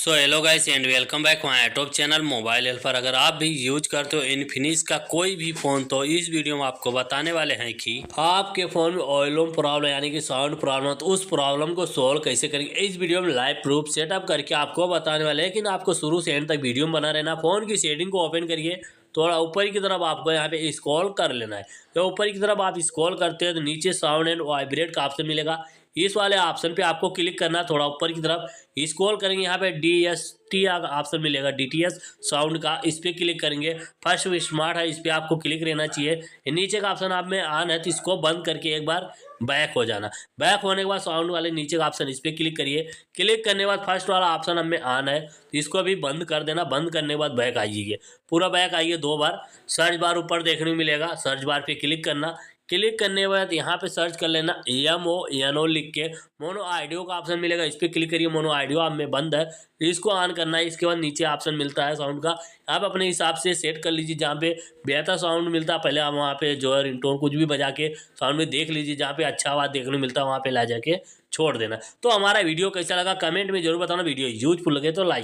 So hello guys and welcome back my YouTube channel mobile helper. अगर आप भी use करते हो इनफिनिक्स का कोई भी फ़ोन तो इस वीडियो में आपको बताने वाले हैं कि आपके फ़ोन में ऑयलूम प्रॉब्लम यानी कि साउंड प्रॉब्लम, तो उस प्रॉब्लम को सोल्व कैसे करेंगे इस वीडियो में लाइव प्रूफ सेटअप करके आपको बताने वाले हैं। लेकिन आपको शुरू से एंड तक वीडियो में बना रहना। फ़ोन की सेटिंग को ओपन करिए, थोड़ा ऊपर की तरफ आपको यहाँ पे स्क्रॉल कर लेना है। तो ऊपर की तरफ आप स्क्रॉल करते हैं तो नीचे साउंड एंड वाइब्रेट का ऑप्शन मिलेगा। इस वाले ऑप्शन पे आपको क्लिक करना है। थोड़ा ऊपर की तरफ स्क्रॉल करेंगे, यहाँ पे DST ऑप्शन मिलेगा, DTS साउंड का, इस पर क्लिक करेंगे। फर्स्ट स्मार्ट है, इस पर आपको क्लिक रहना चाहिए। नीचे का ऑप्शन आप में ऑन है तो इसको बंद करके एक बार बैक हो जाना। बैक होने के बाद साउंड वाले नीचे का ऑप्शन इस पर क्लिक करिए। क्लिक करने के बाद फर्स्ट वाला ऑप्शन हमें ऑन है तो इसको भी बंद कर देना। बंद करने के बाद बैक आइए, पूरा बैक आइए 2 बार। सर्च बार ऊपर देखने को मिलेगा, सर्च बार पे क्लिक करना। क्लिक करने के बाद यहाँ पे सर्च कर लेना MONO लिख के, मोनो ऑडियो का ऑप्शन मिलेगा, इस पर क्लिक करिए। मोनो ऑडियो आप में बंद है, इसको ऑन करना है। इसके बाद नीचे ऑप्शन मिलता है साउंड का, आप अपने हिसाब से सेट कर लीजिए। जहाँ पे बेहतर साउंड मिलता है पहले आप वहाँ पे जो है रिंगटोन कुछ भी बजा के साउंड में देख लीजिए। जहाँ पे अच्छा आवाज़ देखने को मिलता है वहाँ पे ला जाके छोड़ देना। तो हमारा वीडियो कैसा लगा कमेंट में जरूर बताना। वीडियो यूजफुल लगे तो लाइक